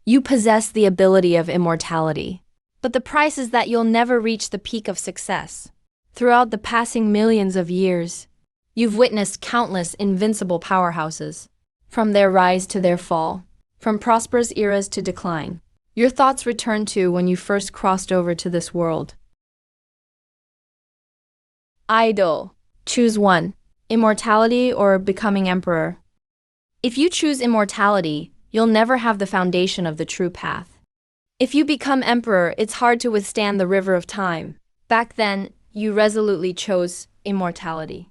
You possess the ability of immortality. But the price is that you'll never reach the peak of success. Throughout the passing millions of years, you've witnessed countless invincible powerhouses. From their rise to their fall, from prosperous eras to decline. Your thoughts return to when you first crossed over to this world. Idol. Choose one. Immortality or becoming emperor. If you choose immortality, you'll never have the foundation of the true path. If you become emperor, it's hard to withstand the river of time. Back then, you resolutely chose immortality.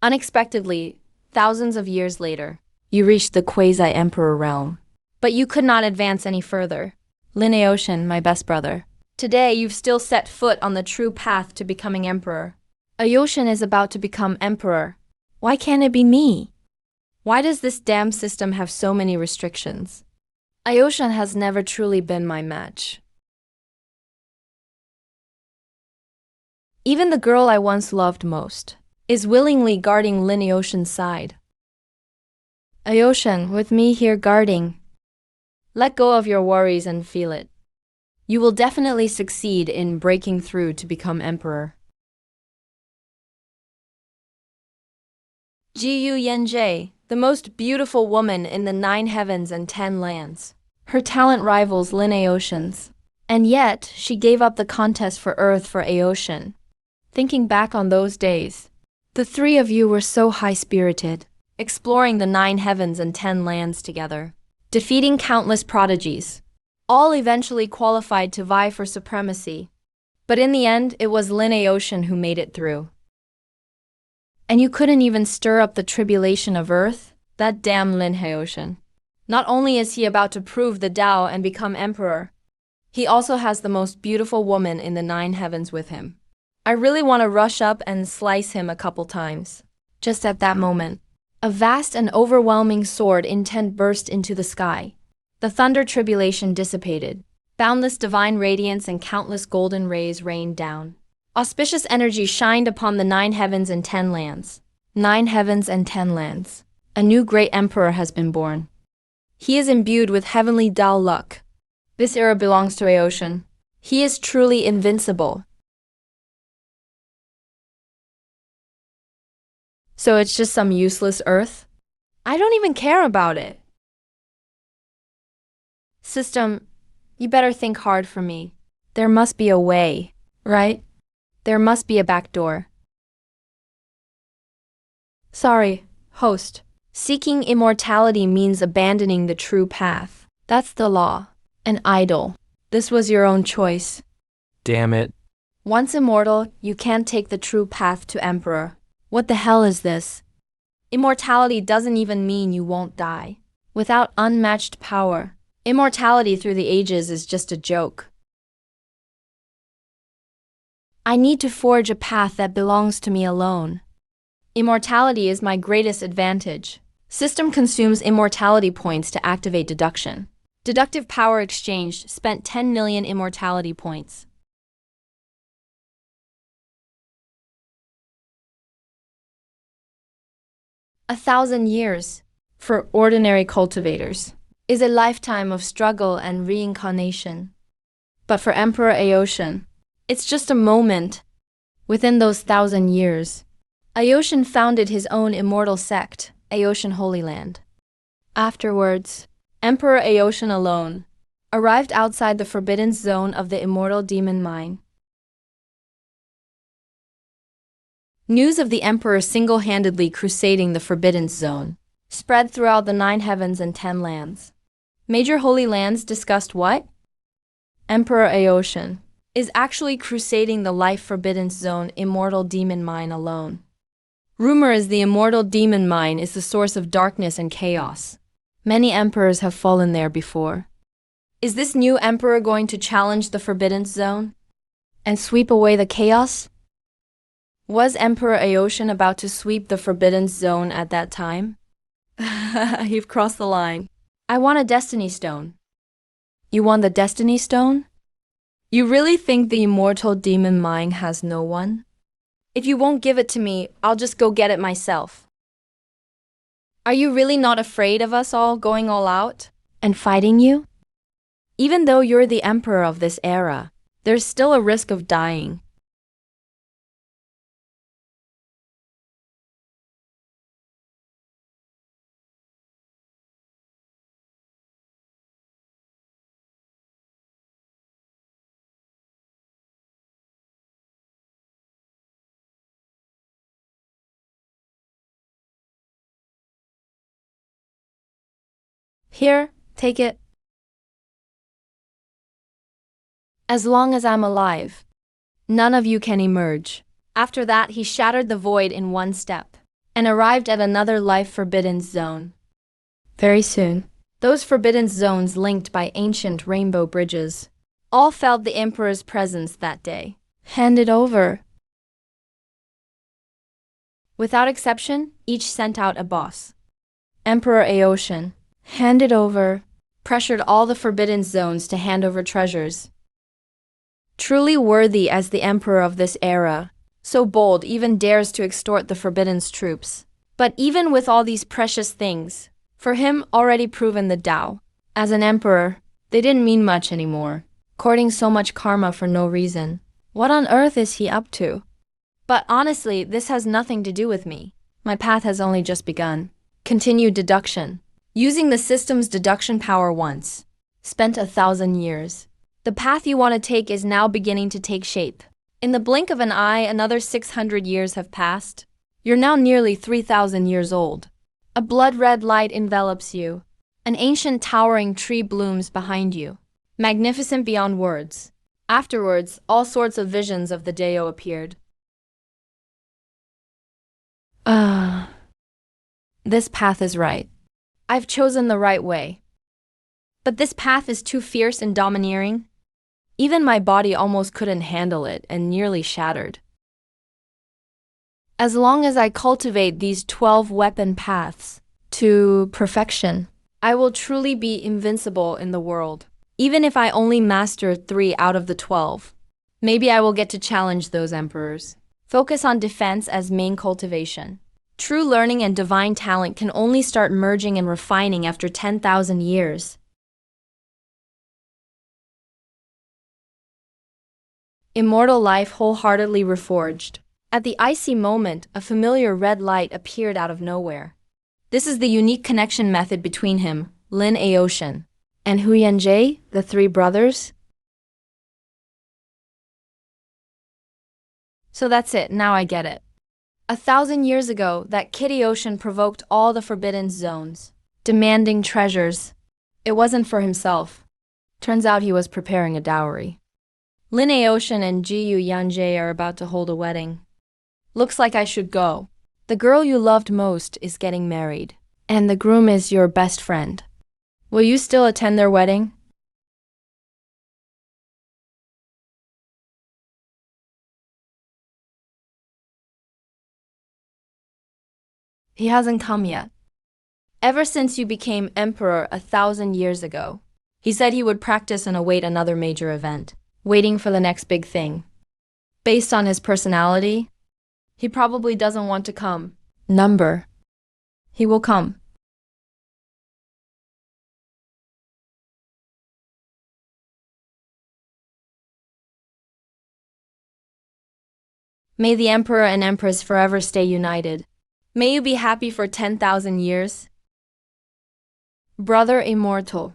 Unexpectedly, thousands of years later, you reached the quasi-emperor realm. But you could not advance any further. Lineocean, my best brother. Today, you've still set foot on the true path to becoming emperor. Ioshan is about to become emperor. Why can't it be me? Why does this damn system have so many restrictions? Ioshan has never truly been my match. Even the girl I once loved most is willingly guarding Lineocean's side. Ioshan, with me here guarding. Let go of your worries and feel it. You will definitely succeed in breaking through to become emperor. Jiyu Yanjie, the most beautiful woman in the 9 heavens and 10 lands. Her talent rivals Lineocean's. And yet, she gave up the contest for Earth for Aoshan. Thinking back on those days, the three of you were so high-spirited, exploring the 9 heavens and 10 lands together, defeating countless prodigies, all eventually qualified to vie for supremacy. But in the end, it was Lineocean who made it through. And you couldn't even stir up the tribulation of Earth? That damn Lineocean. Not only is he about to prove the Tao and become emperor, he also has the most beautiful woman in the 9 heavens with him. I really want to rush up and slice him a couple times. Just at that moment, a vast and overwhelming sword intent burst into the sky. The thunder tribulation dissipated. Boundless divine radiance and countless golden rays rained down. Auspicious energy shined upon the 9 heavens and 10 lands. 9 heavens and 10 lands. A new great emperor has been born. He is imbued with heavenly Tao luck. This era belongs to Aoshan. He is truly invincible. So it's just some useless Earth? I don't even care about it. System, you better think hard for me. There must be a way, right? There must be a back door. Sorry, host. Seeking immortality means abandoning the true path. That's the law. An idol. This was your own choice. Damn it. Once immortal, you can't take the true path to emperor. What the hell is this? Immortality doesn't even mean you won't die. Without unmatched power, immortality through the ages is just a joke. I need to forge a path that belongs to me alone. Immortality is my greatest advantage. System consumes immortality points to activate deduction. Deductive power exchange spent 10 million immortality points. A 1,000 years, for ordinary cultivators, is a lifetime of struggle and reincarnation. But for Emperor Aoshan, it's just a moment. Within those 1,000 years, Aoshan founded his own immortal sect, Aoshan Holy Land. Afterwards, Emperor Aoshan alone arrived outside the forbidden zone of the immortal demon mine. News of the Emperor single-handedly crusading the forbidden zone spread throughout the 9 heavens and 10 lands. Major holy lands discussed what? Emperor Aoshan is actually crusading the life-forbidden zone immortal demon mine alone. Rumor is the immortal demon mine is the source of darkness and chaos. Many emperors have fallen there before. Is this new emperor going to challenge the forbidden zone and sweep away the chaos? Was Emperor Aoshan about to sweep the forbidden zone at that time? You've crossed the line. I want a destiny stone. You want the destiny stone? You really think the immortal demon mine has no one? If you won't give it to me, I'll just go get it myself. Are you really not afraid of us all going all out and fighting you? Even though you're the emperor of this era, there's still a risk of dying. Here, take it. As long as I'm alive, none of you can emerge. After that, he shattered the void in one step and arrived at another life-forbidden zone. Very soon, those forbidden zones linked by ancient rainbow bridges all felt the emperor's presence that day. Hand it over. Without exception, each sent out a boss. Emperor Aotian, hand it over, pressured all the forbidden zones to hand over treasures. Truly worthy as the emperor of this era, so bold even dares to extort the Forbidden's troops. But even with all these precious things, for him already proven the Tao, as an emperor, they didn't mean much anymore, courting so much karma for no reason. What on earth is he up to? But honestly, this has nothing to do with me. My path has only just begun. Continued deduction. Using the system's deduction power once. Spent 1,000 years. The path you want to take is now beginning to take shape. In the blink of an eye, another 600 years have passed. You're now nearly 3,000 years old. A blood-red light envelops you. An ancient towering tree blooms behind you. Magnificent beyond words. Afterwards, all sorts of visions of the Deo appeared. This path is right. I've chosen the right way. But this path is too fierce and domineering. Even my body almost couldn't handle it and nearly shattered. As long as I cultivate these 12 weapon paths to perfection, I will truly be invincible in the world. Even if I only master 3 out of the 12, maybe I will get to challenge those emperors. Focus on defense as main cultivation. True learning and divine talent can only start merging and refining after 10,000 years. Immortal life wholeheartedly reforged. At the icy moment, a familiar red light appeared out of nowhere. This is the unique connection method between him, Lin Aotian, and Hu Yanjie, the 3 brothers. So that's it, now I get it. 1,000 years ago, that Kid Aotian provoked all the forbidden zones, demanding treasures. It wasn't for himself. Turns out he was preparing a dowry. Lin Aotian and Hu Yanjie are about to hold a wedding. Looks like I should go. The girl you loved most is getting married, and the groom is your best friend. Will you still attend their wedding? He hasn't come yet. Ever since you became emperor 1,000 years ago, he said he would practice and await another major event, waiting for the next big thing. Based on his personality, he probably doesn't want to come. Number. He will come. May the emperor and empress forever stay united. May you be happy for 10,000 years. Brother Immortal.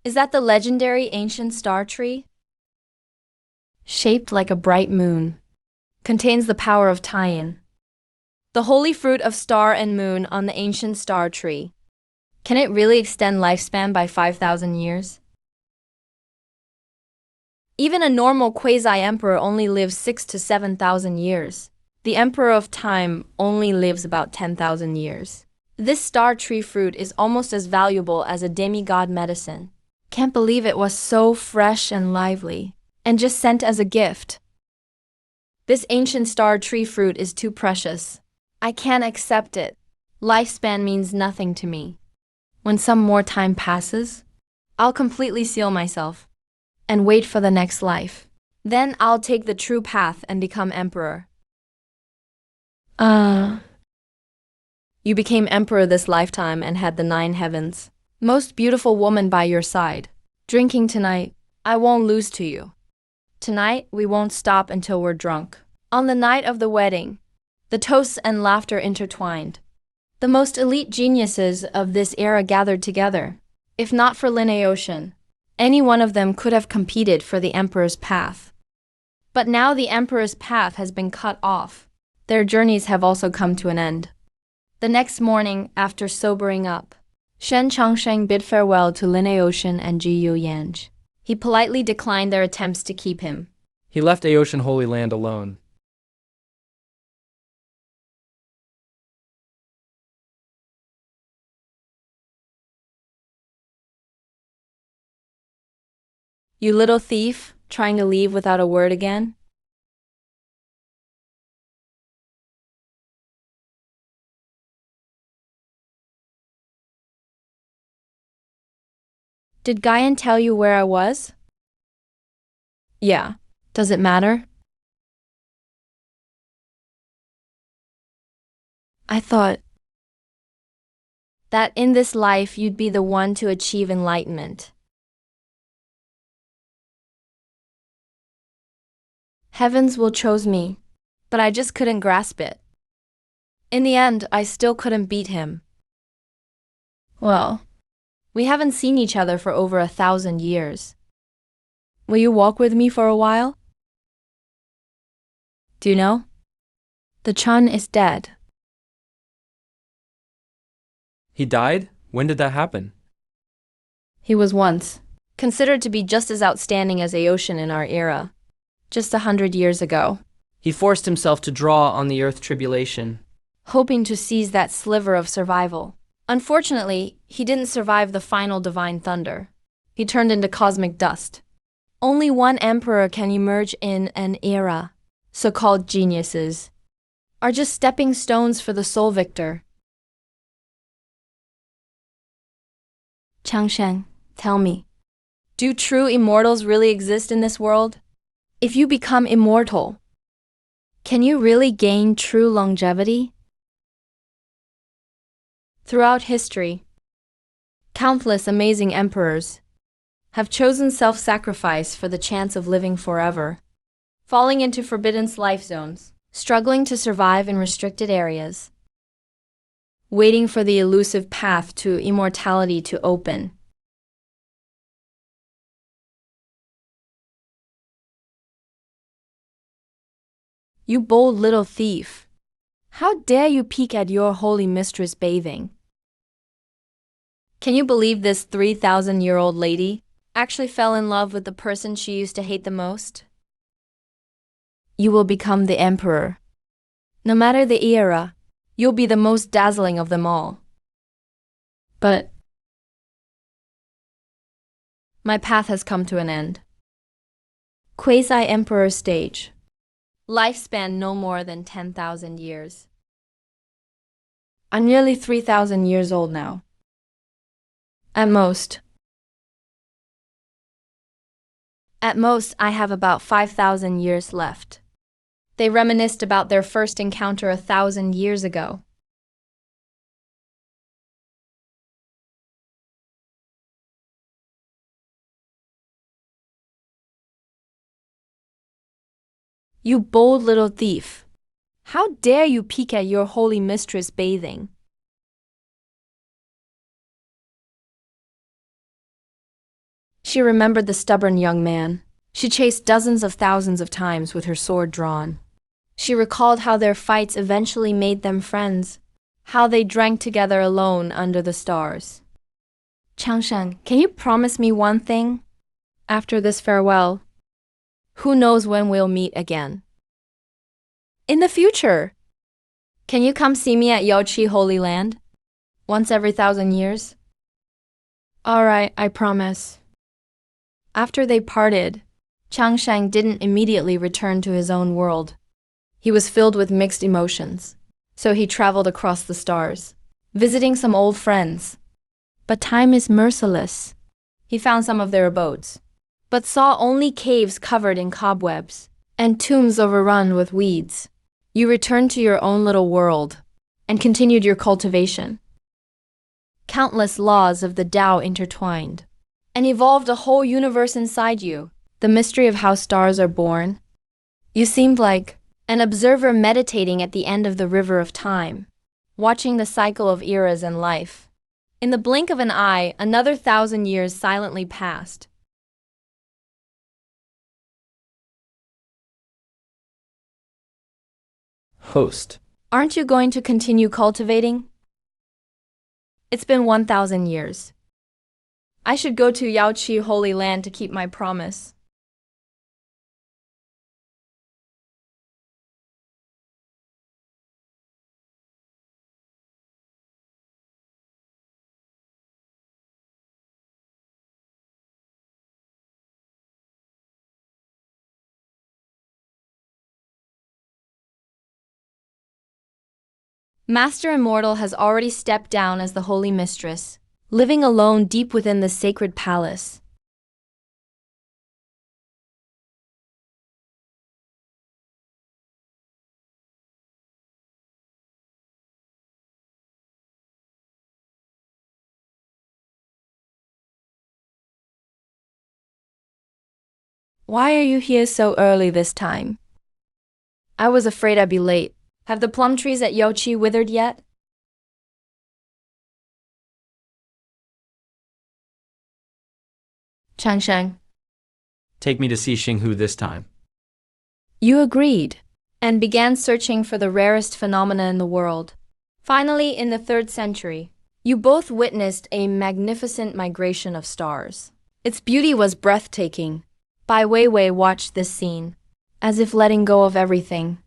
Is that the legendary ancient star tree? Shaped like a bright moon. Contains the power of tie-in. The holy fruit of star and moon on the ancient star tree. Can it really extend lifespan by 5,000 years? Even a normal quasi-emperor only lives 6,000 to 7,000 years. The emperor of time only lives about 10,000 years. This star tree fruit is almost as valuable as a demigod medicine. Can't believe it was so fresh and lively, and just sent as a gift. This ancient star tree fruit is too precious. I can't accept it. Lifespan means nothing to me. When some more time passes, I'll completely seal myself and wait for the next life. Then I'll take the true path and become emperor. You became emperor this lifetime and had the 9 heavens. Most beautiful woman by your side. Drinking tonight, I won't lose to you. Tonight, we won't stop until we're drunk. On the night of the wedding, the toasts and laughter intertwined. The most elite geniuses of this era gathered together. If not for Lineocean, any one of them could have competed for the emperor's path. But now the emperor's path has been cut off. Their journeys have also come to an end. The next morning, after sobering up, Shen Changsheng bid farewell to Lineocean and Ji Yuyange. He politely declined their attempts to keep him. He left Aocean Holy Land alone. You little thief, trying to leave without a word again? Did Guyan tell you where I was? Yeah. Does it matter? I thought that in this life you'd be the one to achieve enlightenment. Heavens will chose me, but I just couldn't grasp it. In the end, I still couldn't beat him. Well, we haven't seen each other for over 1,000 years. Will you walk with me for a while? Do you know? The Chun is dead. He died? When did that happen? He was once considered to be just as outstanding as Aocean in our era, just 100 years ago. He forced himself to draw on the earth tribulation, hoping to seize that sliver of survival. Unfortunately, he didn't survive the final divine thunder. He turned into cosmic dust. Only one emperor can emerge in an era. So-called geniuses are just stepping stones for the soul victor. Changsheng, tell me, do true immortals really exist in this world? If you become immortal, can you really gain true longevity? Throughout history, countless amazing emperors have chosen self-sacrifice for the chance of living forever, falling into forbidden life zones, struggling to survive in restricted areas, waiting for the elusive path to immortality to open. You bold little thief! How dare you peek at your holy mistress bathing? Can you believe this 3,000-year-old lady actually fell in love with the person she used to hate the most? You will become the emperor. No matter the era, you'll be the most dazzling of them all. But my path has come to an end. Quasi-emperor stage. Lifespan no more than 10,000 years. I'm nearly 3,000 years old now. At most, I have about 5,000 years left. They reminisced about their first encounter 1,000 years ago. You bold little thief! How dare you peek at your holy mistress bathing? She remembered the stubborn young man. She chased dozens of thousands of times with her sword drawn. She recalled how their fights eventually made them friends, how they drank together alone under the stars. Changsheng, can you promise me one thing? After this farewell, who knows when we'll meet again? In the future! Can you come see me at Yaoqi Holy Land? Once every 1,000 years? All right, I promise. After they parted, Changsheng didn't immediately return to his own world. He was filled with mixed emotions, so he traveled across the stars, visiting some old friends. But time is merciless. He found some of their abodes, but saw only caves covered in cobwebs and tombs overrun with weeds. You return to your own little world. and continued your cultivation. Countless laws of the Tao intertwined and evolved a whole universe inside you. The mystery of how stars are born. You seemed like an observer meditating at the end of the river of time, watching the cycle of eras and life. In the blink of an eye, another 1,000 years silently passed. Host. Aren't you going to continue cultivating? It's been 1,000 years. I should go to Yaoqi Holy Land to keep my promise. Master Immortal has already stepped down as the Holy Mistress, living alone deep within the sacred palace. Why are you here so early this time? I was afraid I'd be late. Have the plum trees at Yaoqi withered yet? Changsheng, Take me to see Xinghu this time. you agreed, and began searching for the rarest phenomena in the world. Finally, in the 3rd century, you both witnessed a magnificent migration of stars. Its beauty was breathtaking. Bai Weiwei watched this scene, as if letting go of everything.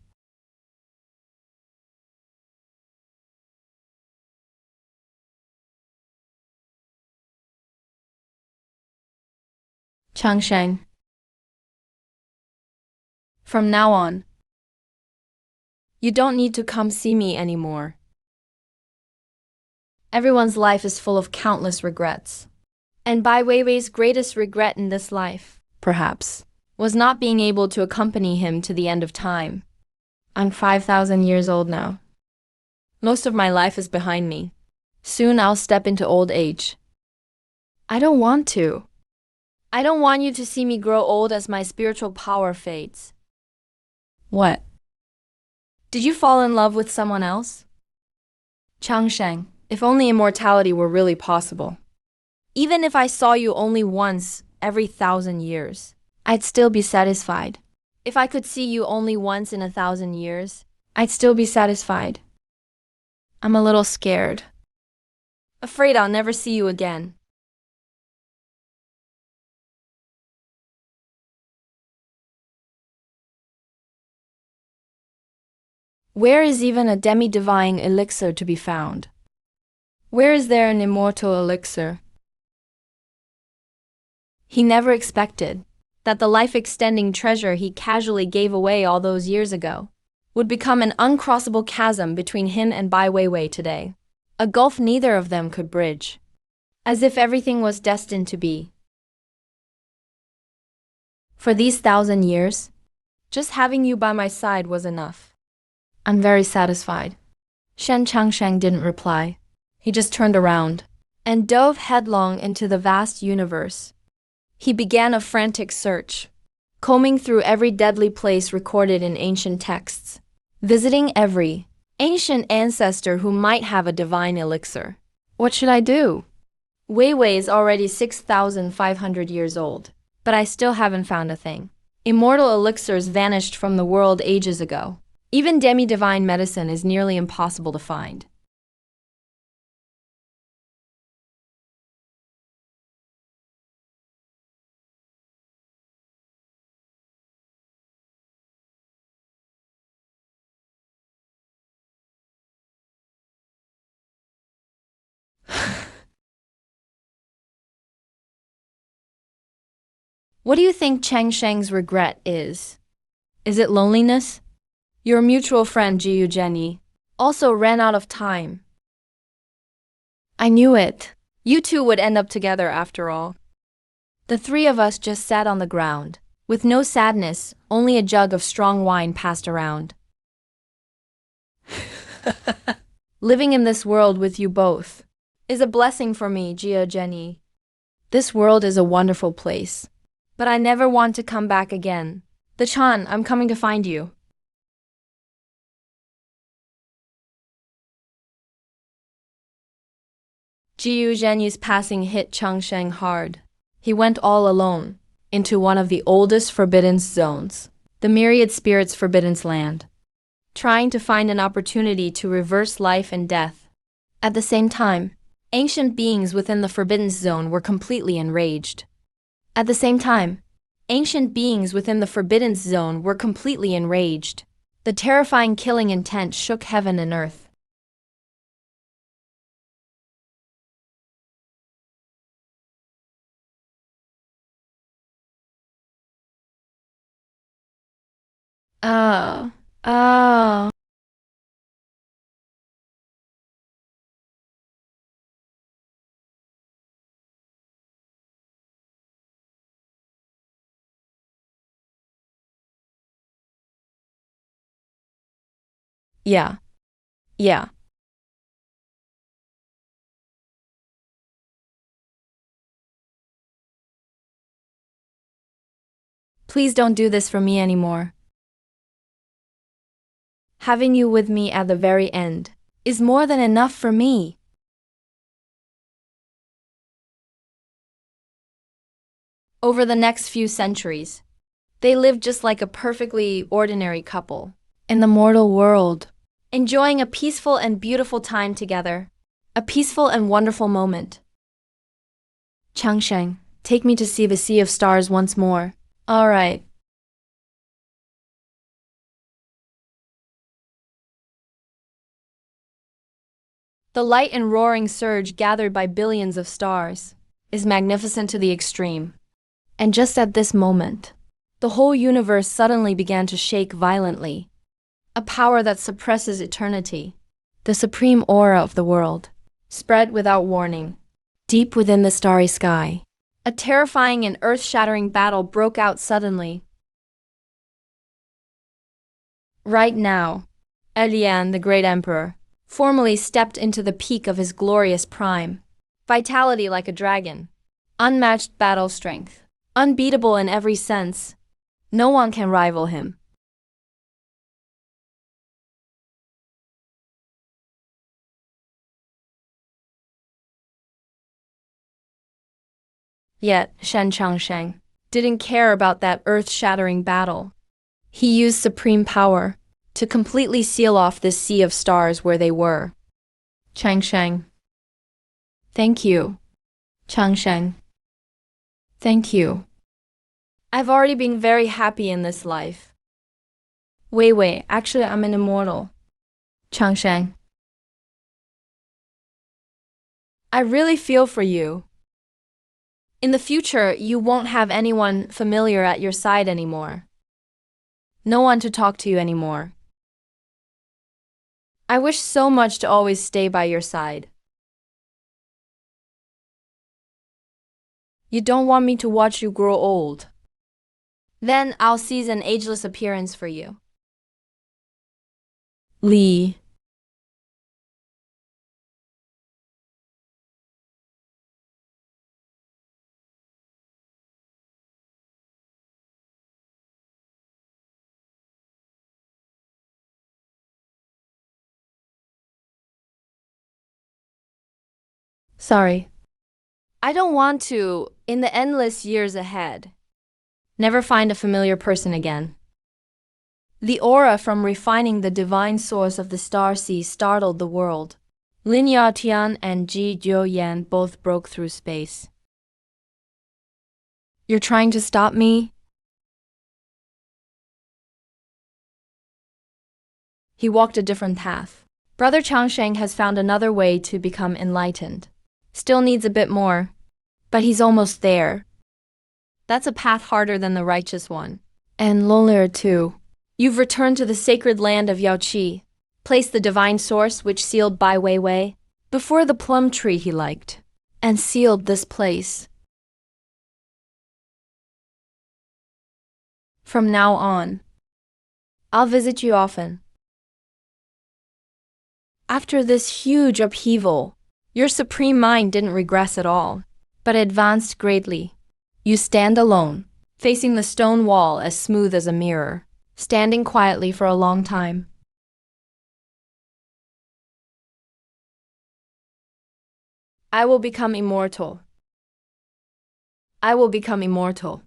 Changsheng, from now on, you don't need to come see me anymore. Everyone's life is full of countless regrets. And Bai Weiwei's greatest regret in this life, perhaps, was not being able to accompany him to the end of time. I'm 5,000 years old now. Most of my life is behind me. Soon I'll step into old age. I don't want to. I don't want you to see me grow old as my spiritual power fades. What? Did you fall in love with someone else? Changsheng, if only immortality were really possible. Even if I saw you only once every 1,000 years, I'd still be satisfied. If I could see you only once in 1,000 years, I'd still be satisfied. I'm a little scared. Afraid I'll never see you again. Where is even a demi-divine elixir to be found? Where is there an immortal elixir? He never expected that the life-extending treasure he casually gave away all those years ago would become an uncrossable chasm between him and Bai Weiwei today, a gulf neither of them could bridge, as if everything was destined to be. For these 1,000 years, just having you by my side was enough. I'm very satisfied. Shen Changsheng didn't reply. He just turned around and dove headlong into the vast universe. He began a frantic search, combing through every deadly place recorded in ancient texts, visiting every ancient ancestor who might have a divine elixir. What should I do? Weiwei is already 6,500 years old, but I still haven't found a thing. Immortal elixirs vanished from the world ages ago. Even demi-divine medicine is nearly impossible to find. What do you think Changsheng's regret is? Is it loneliness? Your mutual friend Jiyu Jenny also ran out of time. I knew it. You two would end up together after all. The 3 of us just sat on the ground, with no sadness, only a jug of strong wine passed around. Living in this world with you both is a blessing for me, Gio Jenny. This world is a wonderful place, but I never want to come back again. The Chan, I'm coming to find you. Jiu Zhenyu's passing hit Changsheng hard. He went all alone into one of the oldest forbidden zones, the myriad spirits' forbidden land, trying to find an opportunity to reverse life and death. At the same time, ancient beings within the forbidden zone were completely enraged. At the same time, ancient beings within the forbidden zone were completely enraged. The terrifying killing intent shook heaven and earth. Oh, oh. Yeah, yeah. Please don't do this for me anymore. Having you with me at the very end is more than enough for me. Over the next few centuries, they lived just like a perfectly ordinary couple in the mortal world, enjoying a peaceful and beautiful time together. A peaceful and wonderful moment. Changsheng, take me to see the sea of stars once more. All right. The light and roaring surge gathered by billions of stars is magnificent to the extreme. And just at this moment, the whole universe suddenly began to shake violently. A power that suppresses eternity, the supreme aura of the world, spread without warning. Deep within the starry sky, a terrifying and earth-shattering battle broke out suddenly. Right now, Elian, the great emperor, formally stepped into the peak of his glorious prime. Vitality like a dragon, unmatched battle strength, unbeatable in every sense. No one can rival him. Yet, Shen Changsheng didn't care about that earth-shattering battle. He used supreme power to completely seal off this sea of stars where they were. Changsheng. Thank you. Changsheng. Thank you. I've already been very happy in this life. Wait, actually I'm an immortal. Changsheng. I really feel for you. In the future, you won't have anyone familiar at your side anymore. No one to talk to you anymore. I wish so much to always stay by your side. You don't want me to watch you grow old. Then I'll seize an ageless appearance for you. Li. Sorry. I don't want to, in the endless years ahead, never find a familiar person again. The aura from refining the divine source of the star sea startled the world. Lin Yatian and Ji Jiuyan both broke through space. You're trying to stop me? He walked a different path. Brother Changsheng has found another way to become enlightened. Still needs a bit more, but he's almost there. That's a path harder than the righteous one. And lonelier too. You've returned to the sacred land of Yaoqi, placed the divine source which sealed Bai Weiwei before the plum tree he liked, and sealed this place. From now on, I'll visit you often. After this huge upheaval, your supreme mind didn't regress at all, but advanced greatly. You stand alone, facing the stone wall as smooth as a mirror, standing quietly for a long time. I will become immortal. I will become immortal.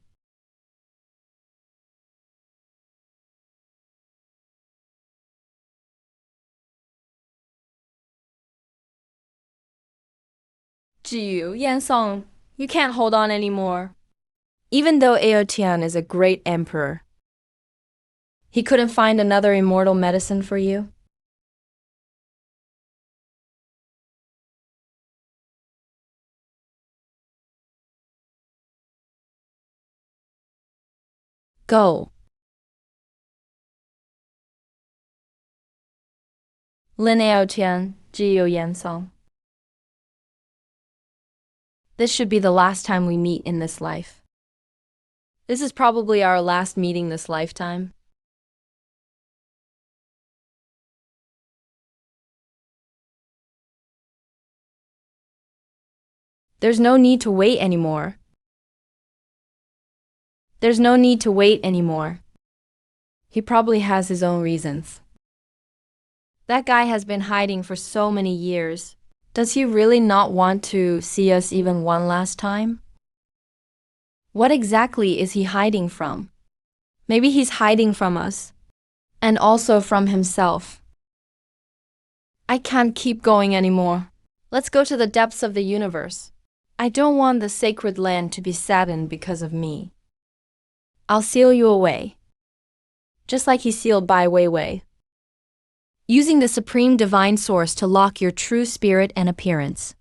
Jiyu, Yansong, you can't hold on anymore. Even though Aotian is a great emperor, he couldn't find another immortal medicine for you? Go. Lin Aotian, Jiyu Yansong. This should be the last time we meet in this life. This is probably our last meeting this lifetime. There's no need to wait anymore. There's no need to wait anymore. He probably has his own reasons. That guy has been hiding for so many years. Does he really not want to see us even one last time? What exactly is he hiding from? Maybe he's hiding from us, and also from himself. I can't keep going anymore. Let's go to the depths of the universe. I don't want the sacred land to be saddened because of me. I'll seal you away, just like he sealed Bai Weiwei, using the supreme divine source to lock your true spirit and appearance.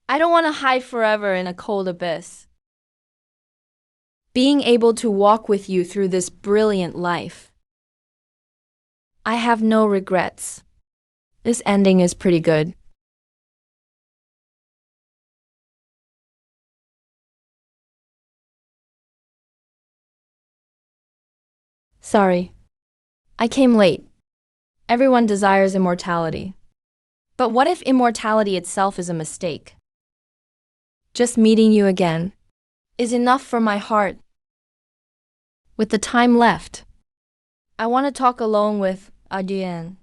I don't want to hide forever in a cold abyss. Being able to walk with you through this brilliant life, I have no regrets. This ending is pretty good. Sorry. I came late. Everyone desires immortality. But what if immortality itself is a mistake? Just meeting you again is enough for my heart. With the time left, I want to talk alone with Adian.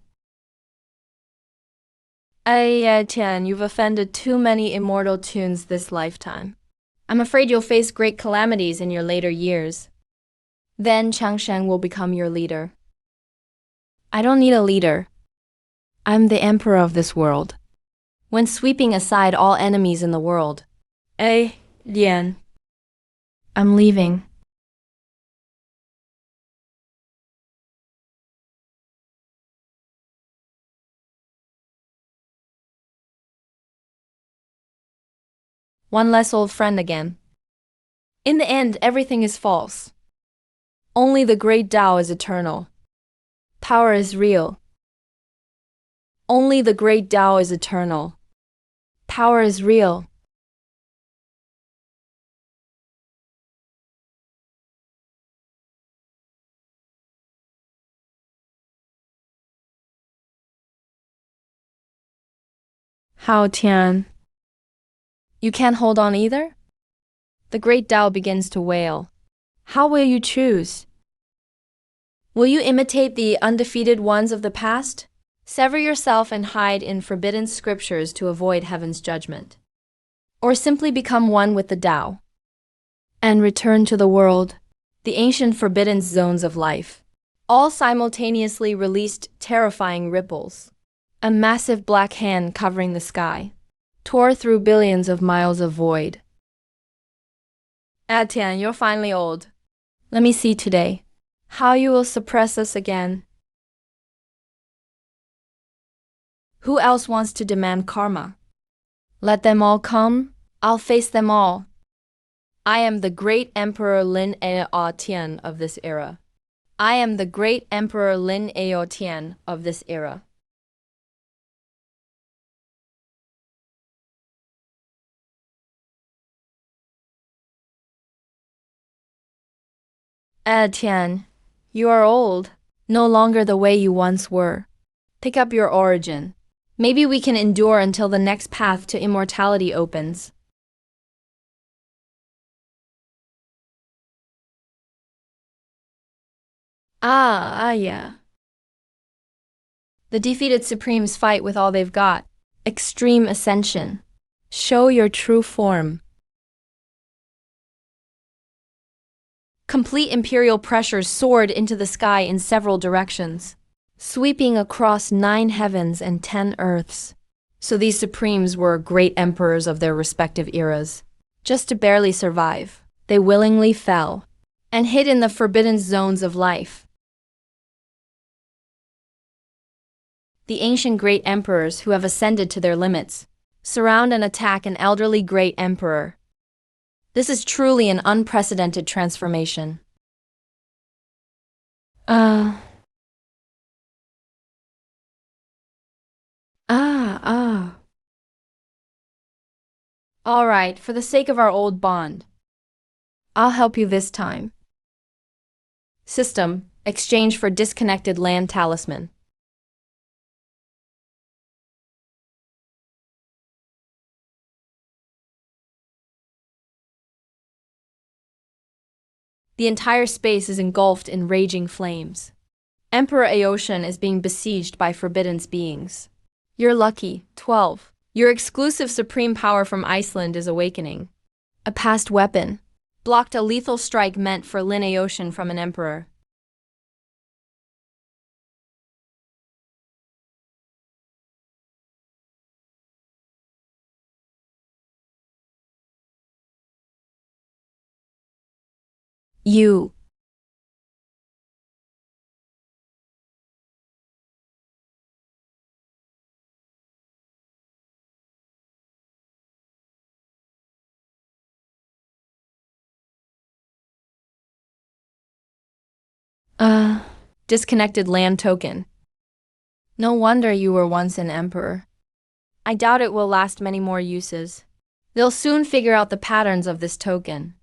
Tian, you've offended too many immortal tunes this lifetime. I'm afraid you'll face great calamities in your later years. Then Changshan will become your leader. I don't need a leader. I'm the emperor of this world. When sweeping aside all enemies in the world, Lian, I'm leaving. One less old friend again. In the end, everything is false. Only the great Tao is eternal. Power is real. Only the great Tao is eternal. Power is real. Hao Tian. You can't hold on either? The great Tao begins to wail. How will you choose? Will you imitate the undefeated ones of the past? Sever yourself and hide in forbidden scriptures to avoid heaven's judgment. Or simply become one with the Tao and return to the world, the ancient forbidden zones of life. All simultaneously released terrifying ripples. A massive black hand covering the sky tore through billions of miles of void. Tian, you're finally old. Let me see today how you will suppress us again. Who else wants to demand karma? Let them all come. I'll face them all. I am the great Emperor Lin Ao Tian of this era. I am the great Emperor Lin Ao Tian of this era. Tian, you are old. No longer the way you once were. Pick up your origin. Maybe we can endure until the next path to immortality opens. Yeah. The defeated Supremes fight with all they've got. Extreme ascension. Show your true form. Complete imperial pressure soared into the sky in several directions, sweeping across 9 heavens and 10 earths. So these Supremes were great emperors of their respective eras. Just to barely survive, they willingly fell and hid in the forbidden zones of life. The ancient great emperors who have ascended to their limits surround and attack an elderly great emperor. This is truly an unprecedented transformation. All right, for the sake of our old bond, I'll help you this time. System, exchange for disconnected land talisman. The entire space is engulfed in raging flames. Emperor Aeotian is being besieged by forbidden beings. You're lucky, 12. Your exclusive supreme power from Iceland is awakening. A past weapon blocked a lethal strike meant for Lin Aeotian from an emperor. You. Disconnected land token. No wonder you were once an emperor. I doubt it will last many more uses. They'll soon figure out the patterns of this token.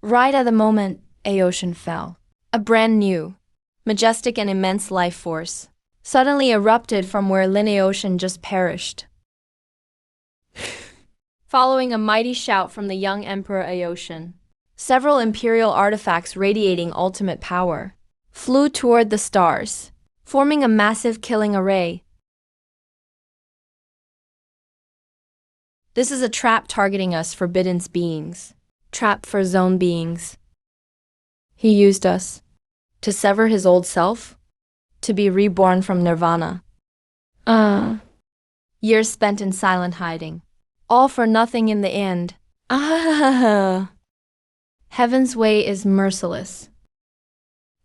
Right at the moment Aeotian fell, a brand new, majestic and immense life force suddenly erupted from where Lin Aeotian just perished. Following a mighty shout from the young Emperor Aeotian, several imperial artifacts radiating ultimate power flew toward the stars, forming a massive killing array. This is a trap targeting us forbidden beings. Trap for zone beings. He used us to sever his old self, to be reborn from nirvana. Years spent in silent hiding, all for nothing in the end. Heaven's way is merciless.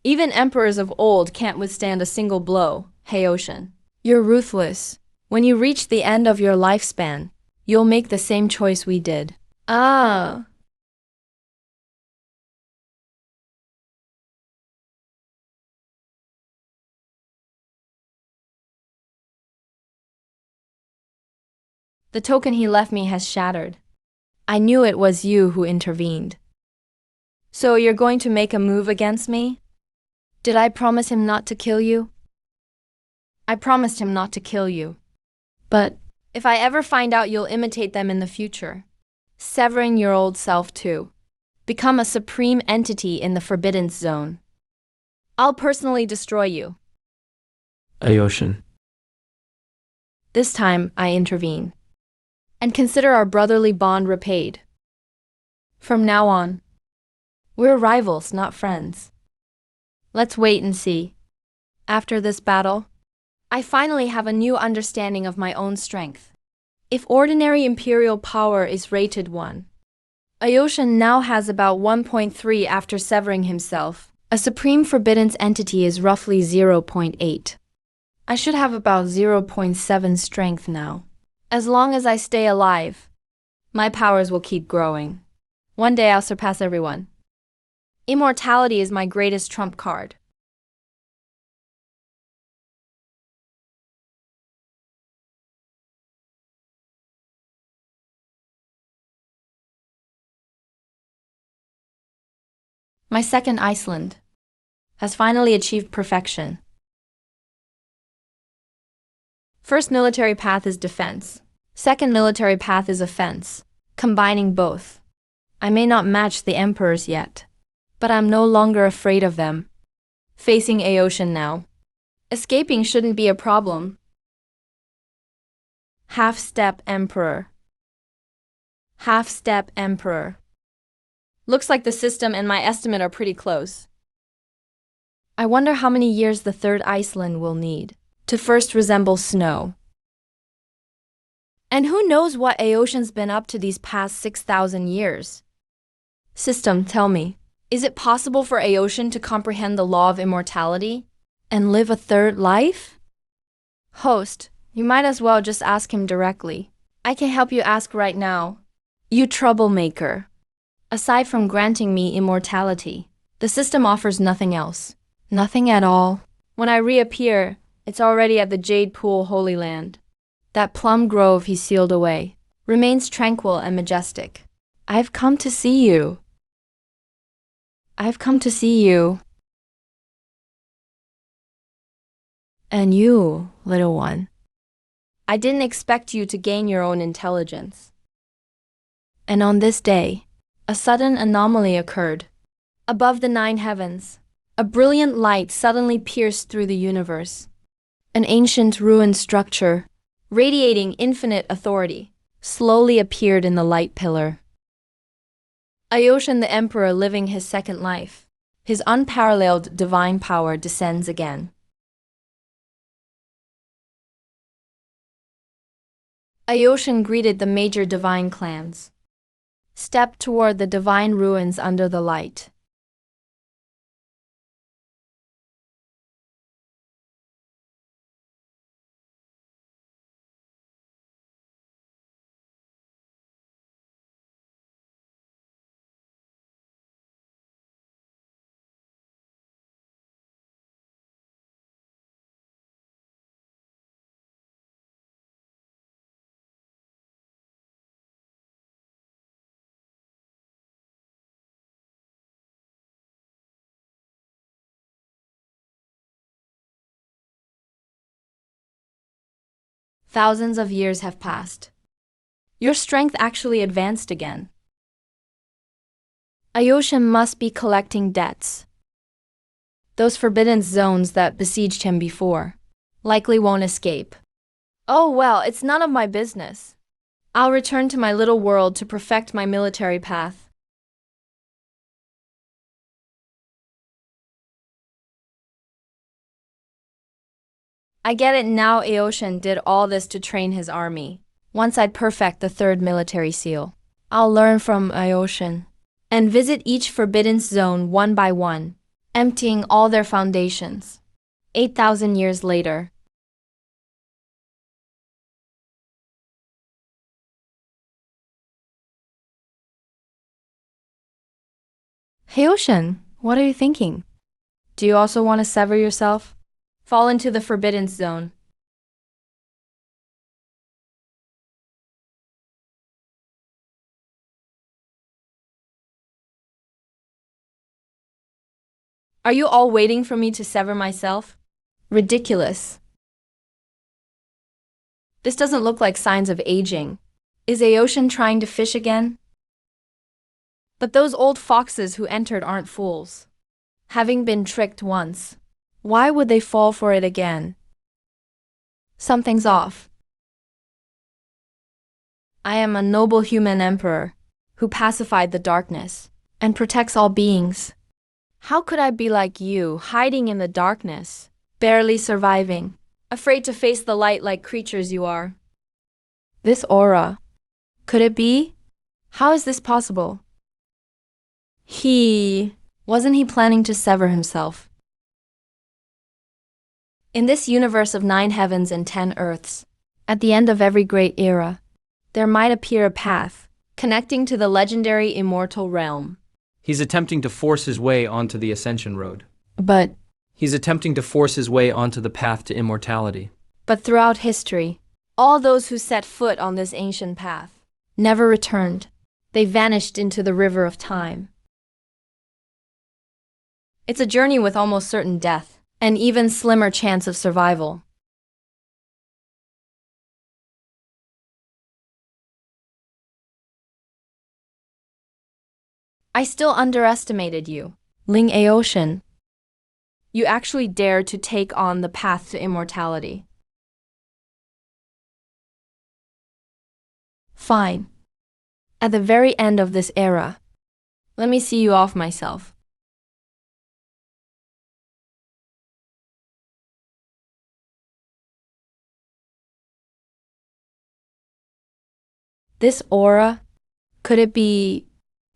Even emperors of old can't withstand a single blow, Aeotian. You're ruthless. When you reach the end of your lifespan, you'll make the same choice we did. The token he left me has shattered. I knew it was you who intervened. So you're going to make a move against me? Did I promise him not to kill you? I promised him not to kill you. But if I ever find out you'll imitate them in the future, severing your old self too, become a supreme entity in the forbidden zone, I'll personally destroy you. Aeotian. This time I intervene and consider our brotherly bond repaid. From now on, we're rivals, not friends. Let's wait and see. After this battle, I finally have a new understanding of my own strength. If ordinary imperial power is rated 1, Aeotian now has about 1.3 after severing himself. A supreme forbidden entity is roughly 0.8. I should have about 0.7 strength now. As long as I stay alive, my powers will keep growing. One day I'll surpass everyone. Immortality is my greatest trump card. My second Iceland has finally achieved perfection. First military path is defense. Second military path is offense. Combining both. I may not match the emperors yet, but I'm no longer afraid of them. Facing Aeotian now. Escaping shouldn't be a problem. Half-step emperor. Half-step emperor. Looks like the system and my estimate are pretty close. I wonder how many years the third Iceland will need to first resemble snow. And who knows what Aeotian's been up to these past 6,000 years? System, tell me, is it possible for Aeotian to comprehend the law of immortality and live a third life? Host, you might as well just ask him directly. I can help you ask right now. You troublemaker. Aside from granting me immortality, the system offers nothing else. Nothing at all. When I reappear, it's already at the Jade Pool Holy Land. That plum grove he sealed away remains tranquil and majestic. I've come to see you. I've come to see you. And you, little one. I didn't expect you to gain your own intelligence. And on this day, a sudden anomaly occurred. Above the 9 heavens, a brilliant light suddenly pierced through the universe. An ancient ruined structure, radiating infinite authority, slowly appeared in the light pillar. Aeotian the Emperor living his second life. His unparalleled divine power descends again. Aeotian greeted the major divine clans. Stepped toward the divine ruins under the light. Thousands of years have passed. Your strength actually advanced again. Aeotian must be collecting debts. Those forbidden zones that besieged him before likely won't escape. Oh well, it's none of my business. I'll return to my little world to perfect my military path. I get it now. Aeotian did all this to train his army. Once I'd perfect the third military seal, I'll learn from Aeotian and visit each forbidden zone one by one, emptying all their foundations. 8,000 years later. Aeotian, what are you thinking? Do you also want to sever yourself? Fall into the forbidden zone. Are you all waiting for me to sever myself? Ridiculous. This doesn't look like signs of aging. Is Aeotian trying to fish again? But those old foxes who entered aren't fools. Having been tricked once, why would they fall for it again? Something's off. I am a noble human emperor who pacified the darkness and protects all beings. How could I be like you, hiding in the darkness, barely surviving, afraid to face the light like creatures you are? This aura, could it be? How is this possible? Wasn't he planning to sever himself? In this universe of 9 heavens and 10 earths, at the end of every great era, there might appear a path connecting to the legendary immortal realm. He's attempting to force his way onto the ascension road. But He's attempting to force his way onto the path to immortality. throughout history, all those who set foot on this ancient path never returned. They vanished into the river of time. It's a journey with almost certain death, and even slimmer chance of survival. I still underestimated you, Ling Aocean. You actually dared to take on the path to immortality. Fine. At the very end of this era, let me see you off myself. This aura, could it be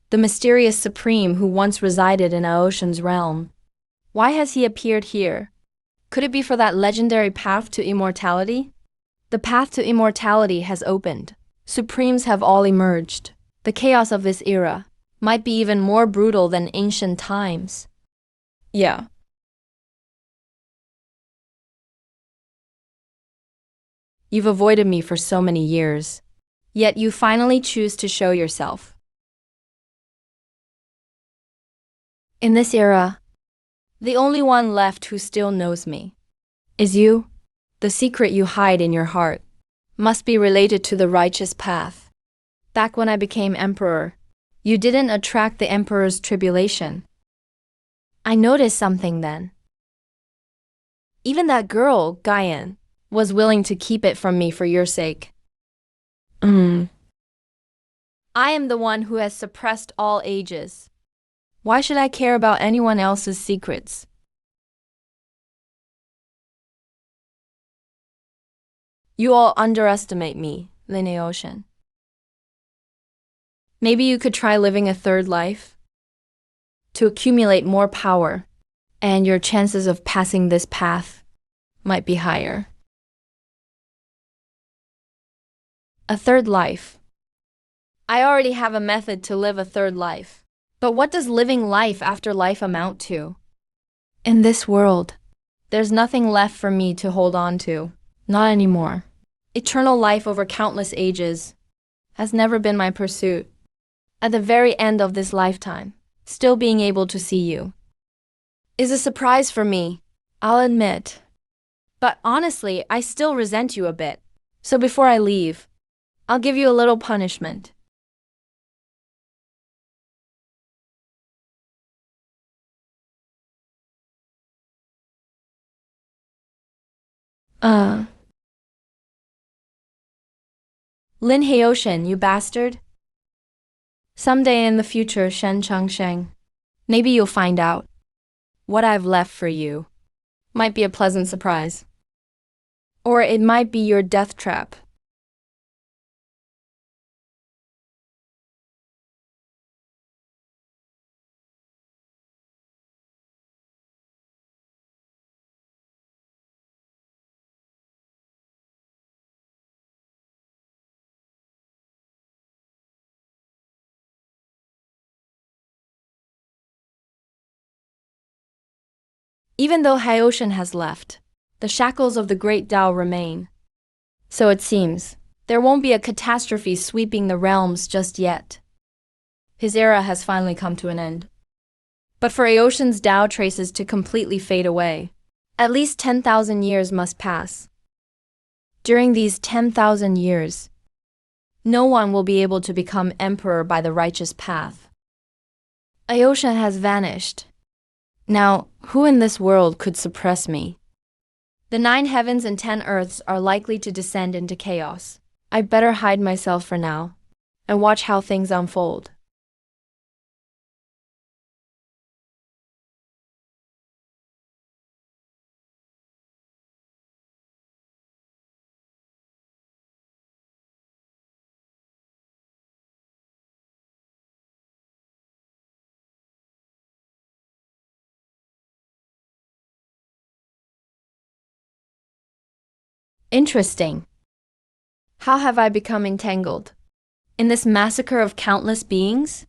the mysterious supreme who once resided in Aocean's realm? Why has he appeared here? Could it be for that legendary path to immortality? The path to immortality has opened. Supremes have all emerged. The chaos of this era might be even more brutal than ancient times. Yeah. You've avoided me for so many years, yet you finally choose to show yourself. In this era, the only one left who still knows me is you. The secret you hide in your heart must be related to the righteous path. Back when I became emperor, you didn't attract the emperor's tribulation. I noticed something then. Even that girl, Guyan, was willing to keep it from me for your sake. I am the one who has suppressed all ages. Why should I care about anyone else's secrets? You all underestimate me, Lin Ocean. Maybe you could try living a third life to accumulate more power, and your chances of passing this path might be higher. A third life. I already have a method to live a third life. But what does living life after life amount to? In this world, there's nothing left for me to hold on to. Not anymore. Eternal life over countless ages has never been my pursuit. At the very end of this lifetime, still being able to see you is a surprise for me, I'll admit. But honestly, I still resent you a bit. So before I leave, I'll give you a little punishment. Lin Heotian, you bastard. Someday in the future, Shen Changsheng, maybe you'll find out. What I've left for you might be a pleasant surprise. Or it might be your death trap. Even though Hyoshan has left, the shackles of the great Tao remain. So it seems, there won't be a catastrophe sweeping the realms just yet. His era has finally come to an end. But for Aoshan's Tao traces to completely fade away, at least 10,000 years must pass. During these 10,000 years, no one will be able to become emperor by the righteous path. Aoshan has vanished. Now, who in this world could suppress me? The 9 heavens and 10 earths are likely to descend into chaos. I'd better hide myself for now and watch how things unfold. Interesting. How have I become entangled in this massacre of countless beings?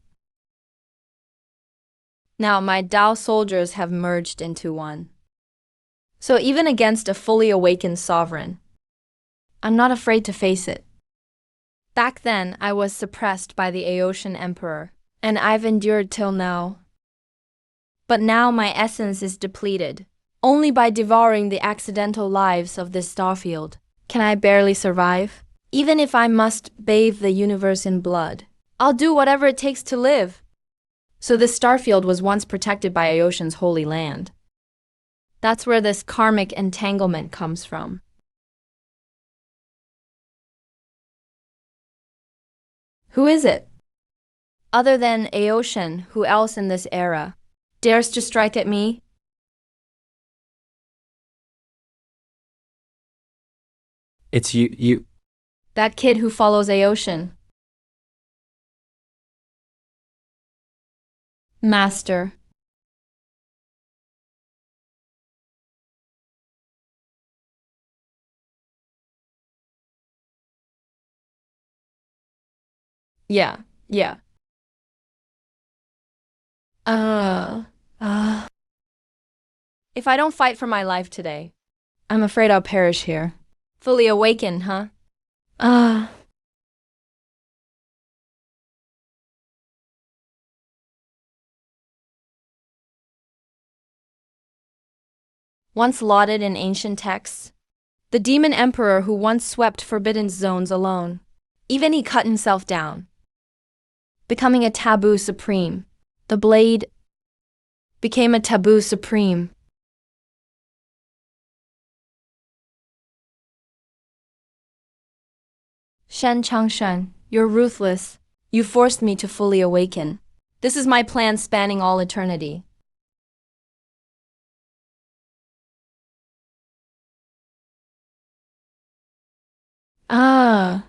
Now my Tao soldiers have merged into one. So even against a fully awakened sovereign, I'm not afraid to face it. Back then, I was suppressed by the Aoshan Emperor, and I've endured till now. But now my essence is depleted. Only by devouring the accidental lives of this starfield can I barely survive. Even if I must bathe the universe in blood, I'll do whatever it takes to live. So this starfield was once protected by Aoshin's holy land. That's where this karmic entanglement comes from. Who is it? Other than Aoshin, who else in this era dares to strike at me? It's you. That kid who follows Aoshin. Master. Yeah. Uh, uh. If I don't fight for my life today, I'm afraid I'll perish here. Fully awakened, huh? Ah. Once lauded in ancient texts, the demon emperor who once swept forbidden zones alone. Even he cut himself down, becoming a taboo supreme. The blade became a taboo supreme. Shen Changshan, you're ruthless. You forced me to fully awaken. This is my plan spanning all eternity. Ah.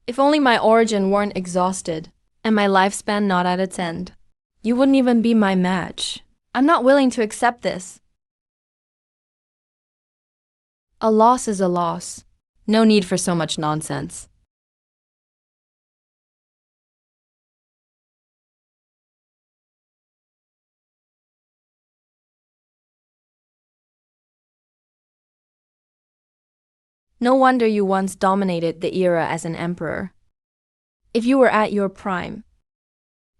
If only my origin weren't exhausted, and my lifespan not at its end. You wouldn't even be my match. I'm not willing to accept this. A loss is a loss. No need for so much nonsense. No wonder you once dominated the era as an emperor. If you were at your prime,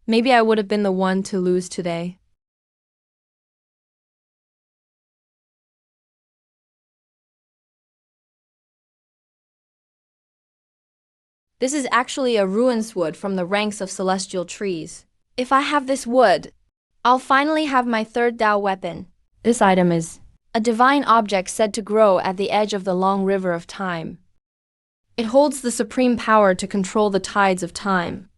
maybe I would have been the one to lose today. This is actually a ruins wood from the ranks of celestial trees. If I have this wood, I'll finally have my third Tao weapon. This item is a divine object said to grow at the edge of the long river of time. It holds the supreme power to control the tides of time.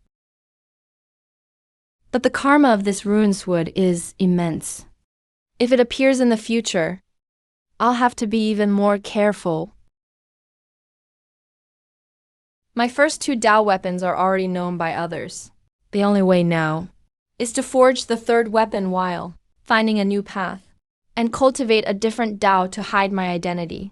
But the karma of this ruins wood is immense. If it appears in the future, I'll have to be even more careful. My first two Tao weapons are already known by others. The only way now is to forge the third weapon while finding a new path and cultivate a different Tao to hide my identity.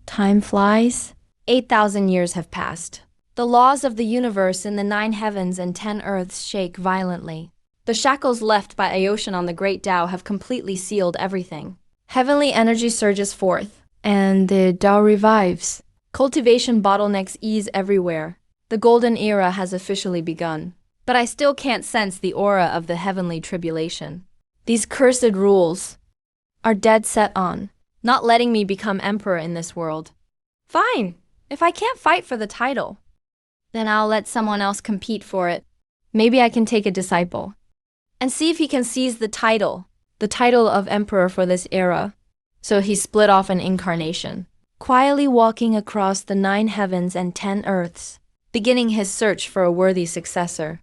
Time flies. 8,000 years have passed. The laws of the universe in the 9 heavens and 10 earths shake violently. The shackles left by Aoshin on the Great Tao have completely sealed everything. Heavenly energy surges forth, and the Tao revives. Cultivation bottlenecks ease everywhere. The golden era has officially begun. But I still can't sense the aura of the heavenly tribulation. These cursed rules are dead set on not letting me become emperor in this world. Fine, if I can't fight for the title, then I'll let someone else compete for it. Maybe I can take a disciple and see if he can seize the title of emperor for this era. So he split off an incarnation, quietly walking across the 9 heavens and 10 earths, beginning his search for a worthy successor.